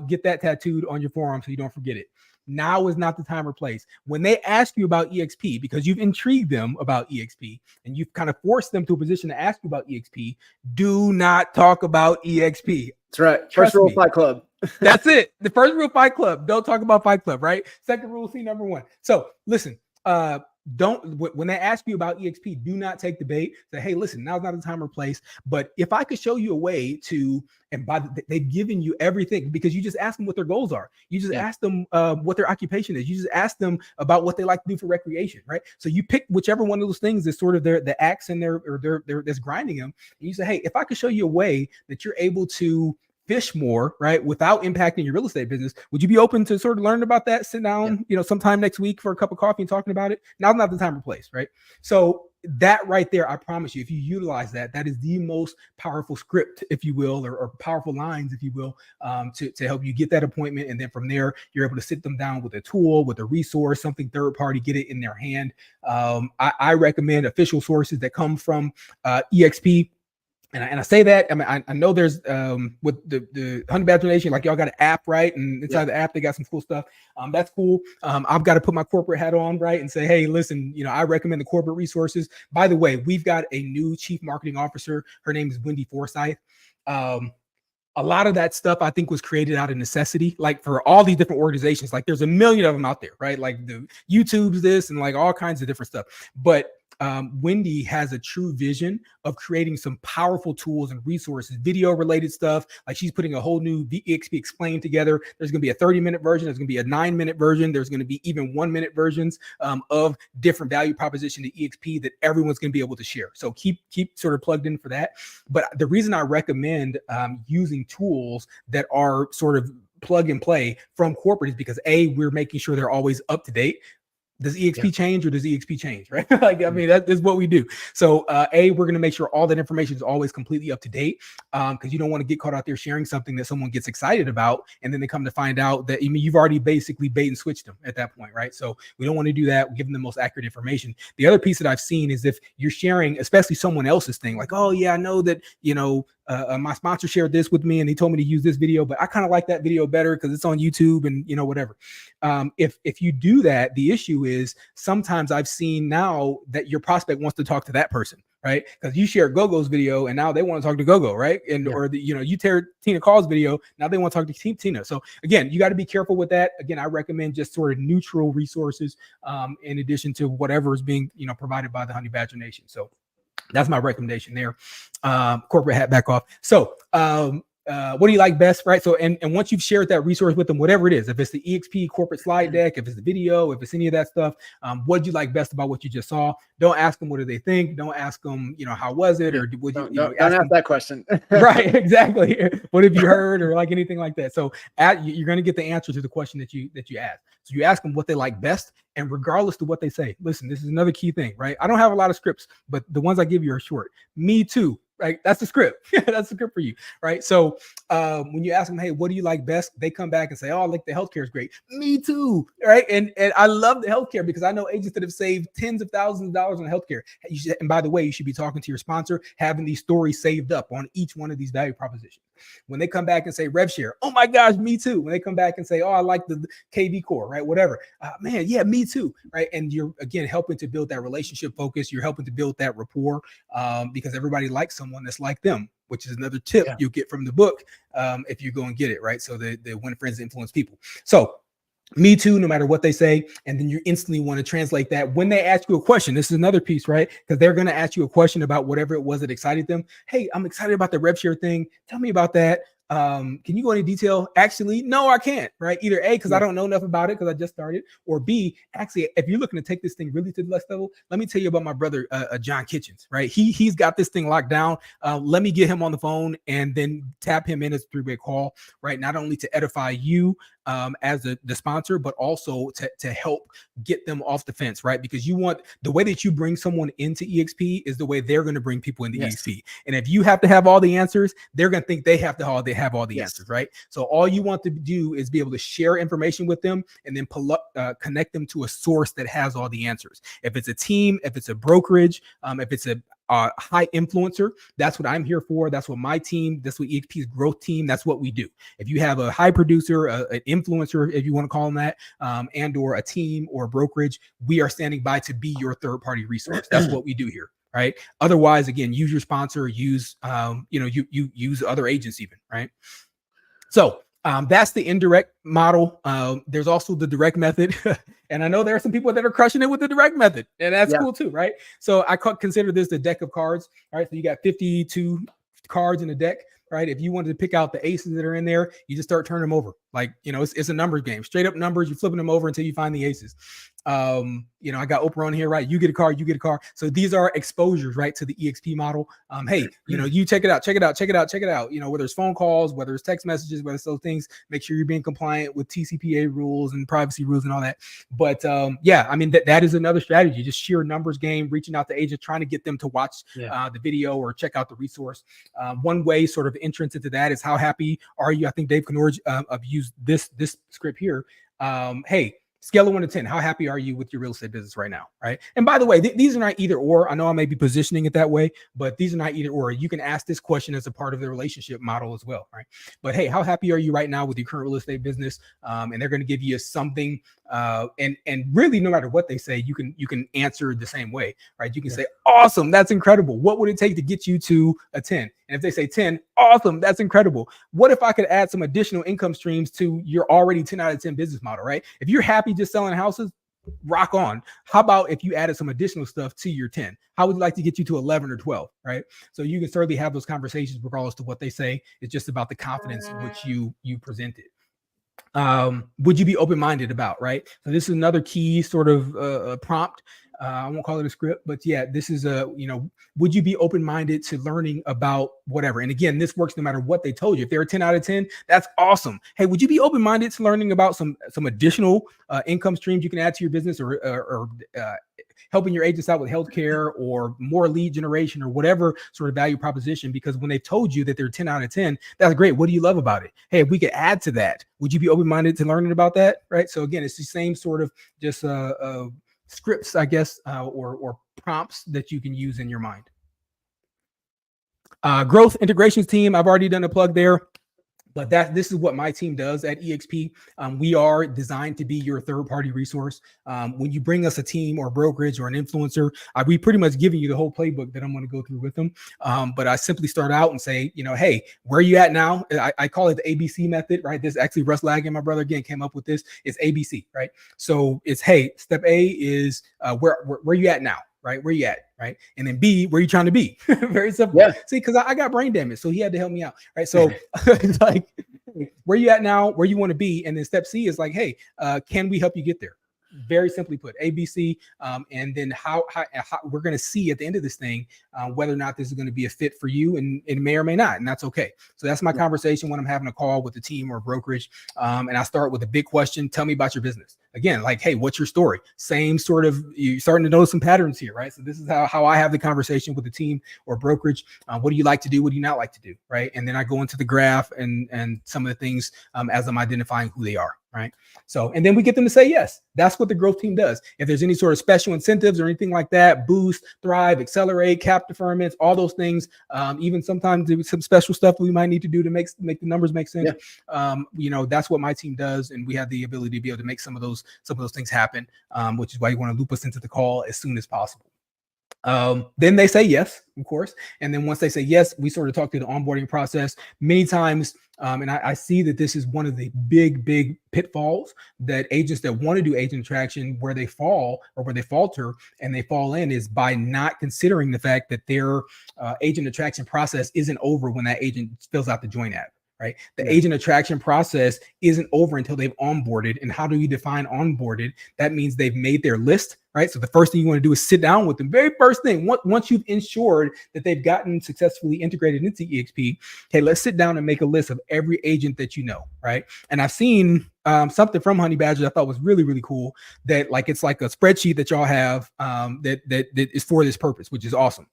get that tattooed on your forearm so you don't forget it. Now is not the time or place. When they ask you about EXP, because you've intrigued them about EXP and you've kind of forced them to a position to ask you about EXP, do not talk about EXP. That's right. First rule of Fight Club. That's it. The first rule of Fight Club. Don't talk about Fight Club, right? Second rule, C number one. So listen, when they ask you about EXP, do not take the bait. Say, hey, listen, now's not the time or place. But if I could show you a way to, and they've given you everything, because you just ask them what their goals are. You just ask them what their occupation is. You just ask them about what they like to do for recreation, right? So you pick whichever one of those things is sort of the axe in their that's grinding them. And you say, hey, if I could show you a way that you're able to fish more, right, without impacting your real estate business, would you be open to sort of learning about that, sit down, sometime next week for a cup of coffee and talking about it? Now's not the time or place, right? So that right there, I promise you, if you utilize that, that is the most powerful script, if you will, or powerful lines, if you will, to help you get that appointment. And then from there, you're able to sit them down with a tool, with a resource, something third party, get it in their hand. I recommend official sources that come from EXP. And I say that, I mean, I know there's with the Honey Badger Nation, like y'all got an app, right? And inside the app, they got some cool stuff. That's cool. I've got to put my corporate hat on, right? And say, hey, listen, I recommend the corporate resources. By the way, we've got a new chief marketing officer. Her name is Wendy Forsyth. A lot of that stuff I think was created out of necessity, like for all these different organizations. Like there's a million of them out there, right? Like the YouTube's this and like all kinds of different stuff. But Wendy has a true vision of creating some powerful tools and resources, video related stuff. Like she's putting a whole new EXP Explain together. There's going to be a 30-minute version. There's going to be a 9-minute version. There's going to be even 1-minute versions of different value proposition to EXP that everyone's going to be able to share. So keep sort of plugged in for that. But the reason I recommend using tools that are sort of plug and play from corporate is because we're making sure they're always up to date. Does EXP change or does EXP change, right? Like, I mean, that is what we do. So we're going to make sure all that information is always completely up to date because you don't want to get caught out there sharing something that someone gets excited about. And then they come to find out that, you've already basically bait and switched them at that point, right? So we don't want to do that. We give them the most accurate information. The other piece that I've seen is if you're sharing, especially someone else's thing, like, oh yeah, I know that, my sponsor shared this with me and he told me to use this video, but I kind of like that video better because it's on YouTube and whatever. If you do that, the issue is sometimes I've seen now that your prospect wants to talk to that person, right? Because you share Gogo's video and now they want to talk to Gogo, right? And or you tear Tina Call's video, now they want to talk to Tina. So again, you got to be careful with that. Again, I recommend just sort of neutral resources in addition to whatever is being provided by the Honey Badger Nation. So that's my recommendation there. Corporate hat back off. So what do you like best, right? So and once you've shared that resource with them, whatever it is, if it's the EXP corporate slide deck, if it's the video, if it's any of that stuff, what did you like best about what you just saw? Don't ask them what do they think. Don't ask them, how was it, or would you? Don't ask that question. Right, exactly. What have you heard, or like anything like that? So you're going to get the answer to the question that you ask. So you ask them what they like best, and regardless of what they say, listen, this is another key thing, right? I don't have a lot of scripts, but the ones I give you are short. Me too. Right? That's the script. That's the script for you. Right. So when you ask them, hey, what do you like best? They come back and say, oh, I like the healthcare is great. Me too. Right. And I love the healthcare because I know agents that have saved tens of thousands of dollars on healthcare. And by the way, you should be talking to your sponsor, having these stories saved up on each one of these value propositions. When they come back and say rev share, oh my gosh, me too. When they come back and say, oh, I like the KV core, right? Whatever. Man, yeah, me too. Right. And you're again helping to build that relationship focus. You're helping to build that rapport because everybody likes someone that's like them, which is another tip you'll get from the book if you go and get it, right? So the Win Friends Influence People. So me too, no matter what they say. And then you instantly want to translate that when they ask you a question. This is another piece, right? Because they're going to ask you a question about whatever it was that excited them. Hey, I'm excited about the rev share thing. Tell me about that. Can you go into detail? Actually, no, I can't, right? Either A, because I don't know enough about it because I just started, or B, actually, if you're looking to take this thing really to the next level, let me tell you about my brother, John Kitchens, right? He's got this thing locked down. Let me get him on the phone and then tap him in as a 3-way call, right? Not only to edify you as the sponsor, but also to help get them off the fence, right? Because you want the way that you bring someone into EXP is the way they're going to bring people into EXP. And if you have to have all the answers, they're going to think they have have all the answers, right? So all you want to do is be able to share information with them and then connect them to a source that has all the answers. If it's a team, if it's a brokerage, if it's a high influencer, that's what I'm here for. That's what my team, that's what EXP's growth team, that's what we do. If you have a high producer, an influencer, if you want to call them that, and or a team or a brokerage, we are standing by to be your third party resource. That's what we do here. Right. Otherwise, again, use your sponsor, use, you use other agents even. Right. So That's the indirect model. There's also the direct method. And I know there are some people that are crushing it with the direct method, and that's cool too, right? So I consider this the deck of cards, right? So you got 52 cards in the deck, right? If you wanted to pick out the aces that are in there, you just start turning them over. Like, it's a numbers game, straight up numbers. You're flipping them over until you find the aces. I got Oprah on here, right? You get a card, you get a card. So these are exposures, right, to the EXP model. Hey, you check it out. Whether it's phone calls, whether it's text messages, whether it's those things, make sure you're being compliant with TCPA rules and privacy rules and all that. But that is another strategy, just sheer numbers game, reaching out to agents, trying to get them to watch the video or check out the resource. One way sort of entrance into that is how happy are you? I think Dave Knorge have used this script here. Hey, scale of 1 to 10, how happy are you with your real estate business right now, right? And by the way, these are not either or. I know I may be positioning it that way, but these are not either or. You can ask this question as a part of the relationship model as well, right? But hey, how happy are you right now with your current real estate business? And they're going to give you something, and really, no matter what they say, you can answer the same way, right? You can say, awesome, that's incredible. What would it take to get you to a 10? And if they say 10, awesome, that's incredible. What if I could add some additional income streams to your already 10 out of 10 business model, right? If you're happy just selling houses, rock on. How about if you added some additional stuff to your 10? How would you like to get you to 11 or 12, right? So you can certainly have those conversations regardless to what they say. It's just about the confidence in which you presented. Would you be open-minded about, right? So this is another key sort of prompt. I won't call it a script, but yeah, this is would you be open-minded to learning about whatever? And again, this works no matter what they told you. If they're a 10 out of 10, that's awesome. Hey, would you be open-minded to learning about some additional income streams you can add to your business, or helping your agents out with healthcare or more lead generation or whatever sort of value proposition? Because when they've told you that they're 10 out of 10, that's great. What do you love about it? Hey, if we could add to that, would you be open-minded to learning about that? Right. So again, it's the same sort of just scripts, I guess, or prompts that you can use in your mind. Growth integrations team, I've already done a plug there. But this is what my team does at EXP. We are designed to be your third-party resource. When you bring us a team or brokerage or an influencer, we pretty much giving you the whole playbook that I'm going to go through with them. But I simply start out and say, hey, where are you at now? I call it the ABC method, right? This actually, Russ Lagan, my brother, again, came up with this. It's ABC, right? So it's, hey, step A is where are you at now? Right? Where you at? Right. And then B, where you trying to be? Very simple. Yeah. See, because I got brain damage. So he had to help me out. Right. So it's like, where you at now, where you want to be. And then step C is like, hey, can we help you get there? Very simply put, ABC, and then how we're going to see at the end of this thing whether or not this is going to be a fit for you, and it may or may not, and that's okay. So that's my conversation when I'm having a call with the team or brokerage, and I start with a big question: tell me about your business. Again, like, hey, what's your story? Same sort of, you're starting to notice some patterns here, right? So this is how I have the conversation with the team or brokerage. What do you like to do? What do you not like to do, right? And then I go into the graph and some of the things as I'm identifying who they are. Right. So, and then we get them to say yes. That's what the growth team does. If there's any sort of special incentives or anything like that, boost, thrive, accelerate, cap deferments, all those things, even sometimes there's some special stuff we might need to do to make the numbers make sense. Yeah. That's what my team does. And we have the ability to be able to make some of those things happen, which is why you want to loop us into the call as soon as possible. Then they say yes, of course. And then once they say yes, we sort of talk through the onboarding process many times. And I see that this is one of the big pitfalls that agents that want to do agent attraction, where they fall or where they falter and they fall in, is by not considering the fact that their agent attraction process isn't over when that agent fills out the join app. Right. The agent attraction process isn't over until they've onboarded. And how do you define onboarded? That means they've made their list. Right. So the first thing you want to do is sit down with them. Very first thing, once you've ensured that they've gotten successfully integrated into EXP, hey, let's sit down and make a list of every agent that you know. Right. And I've seen something from Honey Badger I thought was really cool, that like it's like a spreadsheet that y'all have that is for this purpose, which is awesome.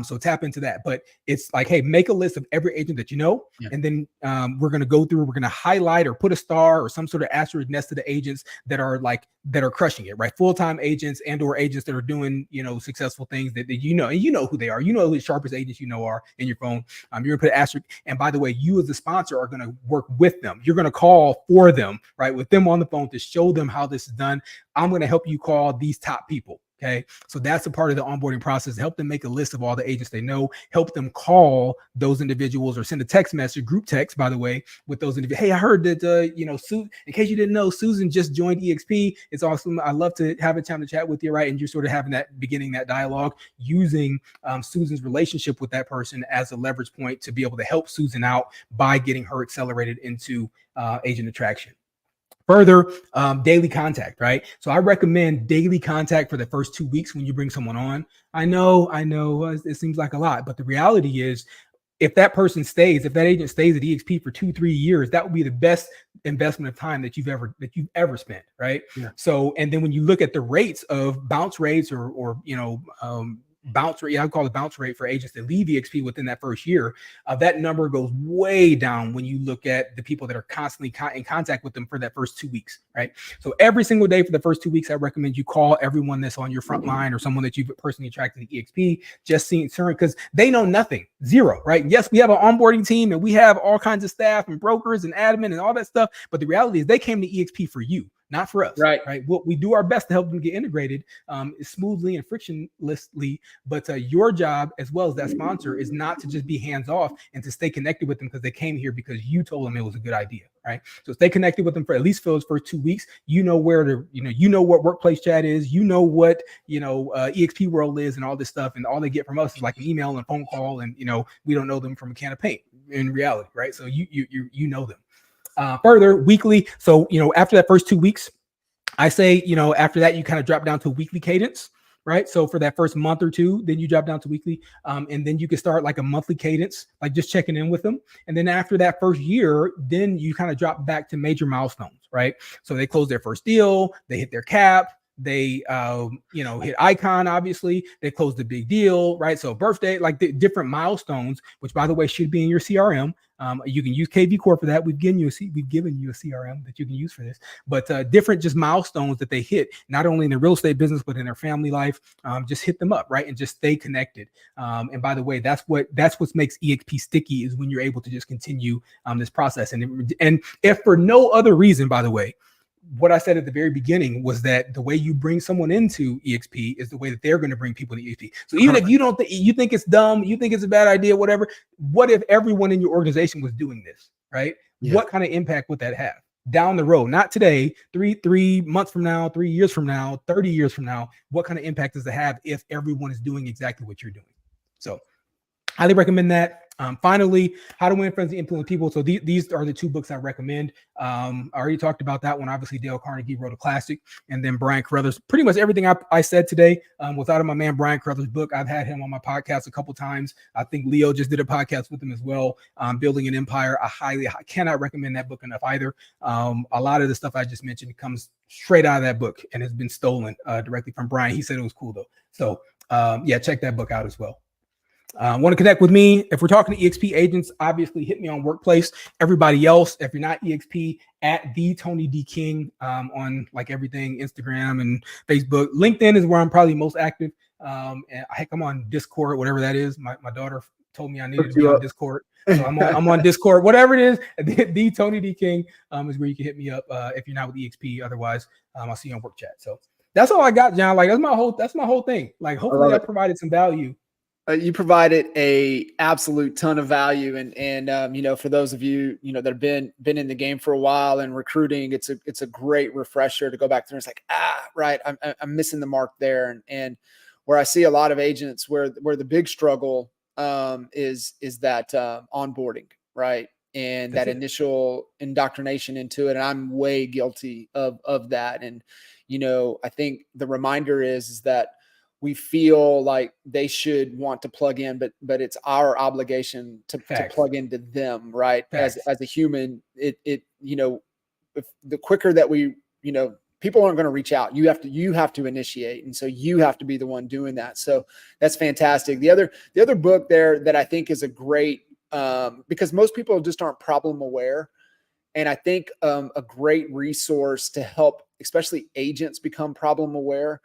So tap into that, but it's like, hey, make a list of every agent that you know, and then we're going to go through, we're going to highlight or put a star or some sort of asterisk next to the agents that are crushing it, right? Full-time agents and or agents that are doing, successful things that and you know who they are. You know who the sharpest agents are in your phone. You're going to put an asterisk. And by the way, you as the sponsor are going to work with them. You're going to call for them, right? With them on the phone to show them how this is done. I'm going to help you call these top people. Okay. So that's a part of the onboarding process. Help them make a list of all the agents they know, help them call those individuals or send a text message, group text, by the way, with those individuals. Hey, I heard that, in case you didn't know, Susan just joined EXP. It's awesome. I love to have a time to chat with you, right? And you're sort of having that beginning that dialogue using Susan's relationship with that person as a leverage point to be able to help Susan out by getting her accelerated into agent attraction. Further, daily contact, right? So I recommend daily contact for the first 2 weeks when you bring someone on. I know, it seems like a lot, but the reality is, if that person stays, if that agent stays at EXP for 2-3 years, that would be the best investment of time that you've ever spent, right? Yeah. So, and then when you look at the rates of bounce rates or bounce rate, I call it bounce rate for agents that leave EXP within that first year, that number goes way down when you look at the people that are constantly in contact with them for that first 2 weeks, right? So every single day for the first 2 weeks, I recommend you call everyone that's on your front line or someone that you've personally attracted to EXP, just seeing, because they know nothing, zero, right? Yes, we have an onboarding team and we have all kinds of staff and brokers and admin and all that stuff, but the reality is they came to EXP for you, not for us, right? We do our best to help them get integrated smoothly and frictionlessly, but your job as well as that sponsor is not to just be hands off and to stay connected with them because they came here because you told them it was a good idea, right? So stay connected with them for at least for those first 2 weeks. You know where to, you know what workplace chat is, you know what EXP world is and all this stuff, and all they get from us is like an email and a phone call, and we don't know them from a can of paint in reality, right? So you know them. Further, weekly. So, after that first 2 weeks, I say, after that, you kind of drop down to a weekly cadence, right? So for that first month or two, then you drop down to weekly. And then you can start like a monthly cadence, like just checking in with them. And then after that first year, then you kind of drop back to major milestones, right? So they close their first deal, they hit their cap, they hit icon, obviously they close the big deal, right? So birthday, like the different milestones, which by the way should be in your CRM. You can use KV Core for that. We've given you a CRM that you can use for this, but different just milestones that they hit, not only in the real estate business but in their family life. Just hit them up, right, and just stay connected. And by the way, that's what makes EXP sticky, is when you're able to just continue this process. And if for no other reason, by the way, what I said at the very beginning was that the way you bring someone into EXP is the way that they're going to bring people to EXP. So even if you don't you think it's dumb, you think it's a bad idea, whatever, what if everyone in your organization was doing this, right? Yeah. What kind of impact would that have down the road? Not today, three months from now, 3 years from now, 30 years from now. What kind of impact does it have if everyone is doing exactly what you're doing? So highly recommend that. Finally, How to Win Friends and Influence People. So these are the two books I recommend. I already talked about that one. Obviously, Dale Carnegie wrote a classic, and then Brian Carruthers. Pretty much everything I said today was out of my man Brian Carruthers' book. I've had him on my podcast a couple times. I think Leo just did a podcast with him as well. Building an Empire. I cannot recommend that book enough either. A lot of the stuff I just mentioned comes straight out of that book and has been stolen directly from Brian. He said it was cool though. So check that book out as well. Want to connect with me? If we're talking to EXP agents, obviously hit me on Workplace. Everybody else, if you're not EXP, at the Tony D King on like everything, Instagram and Facebook. LinkedIn is where I'm probably most active. And heck, I'm on Discord, whatever that is. My daughter told me I needed to be on Discord, so I'm on Discord, whatever it is. The Tony D King is where you can hit me up if you're not with EXP. Otherwise, I'll see you on Work Chat. So that's all I got, John. Like that's my whole thing. Like hopefully I provided some value. You provided a absolute ton of value, and for those of you that have been in the game for a while and recruiting, it's a great refresher to go back there. And it's like, right, I'm missing the mark there, and where I see a lot of agents where the big struggle is that onboarding, right, and that initial indoctrination into it. And I'm way guilty of that. And I think the reminder is that we feel like they should want to plug in, but it's our obligation to plug into them, right? As a human, if the quicker that we, people aren't going to reach out. You have to initiate. And so you have to be the one doing that. So that's fantastic. The other book there that I think is a great, because most people just aren't problem aware. And I think a great resource to help, especially agents, become problem aware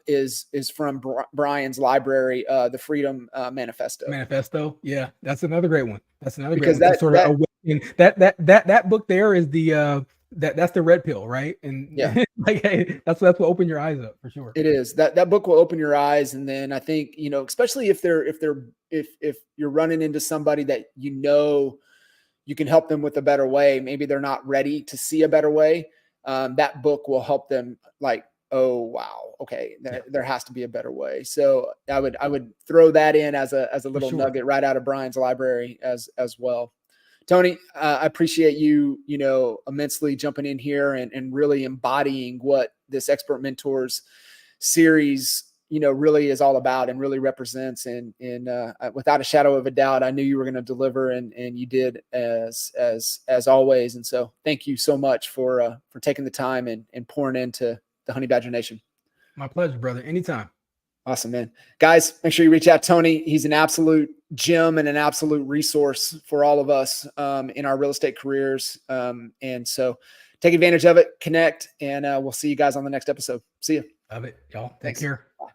is from Brian's library, the Freedom Manifesto. Yeah, that's another great one. That's another because great one. That book there is the that's the red pill, right? And Yeah. like, hey, that's what opened your eyes up for sure. It is that book will open your eyes. And then I think, especially if you're running into somebody that, you can help them with a better way. Maybe they're not ready to see a better way. That book will help them like, oh, wow. Okay. Yeah, There has to be a better way. So I would throw that in as a for little sure. nugget right out of Brian's library as well. Tony, I appreciate you, immensely jumping in here and really embodying what this Expert Mentors series, really is all about and really represents. And without a shadow of a doubt, I knew you were going to deliver, and you did as always. And so, thank you so much for taking the time and pouring into the Honey Badger Nation. My pleasure, brother. Anytime. Awesome, man. Guys, make sure you reach out to Tony. He's an absolute gem and an absolute resource for all of us in our real estate careers. And so take advantage of it, connect, and we'll see you guys on the next episode. See you. Love it, y'all. Take Thanks. care. Bye.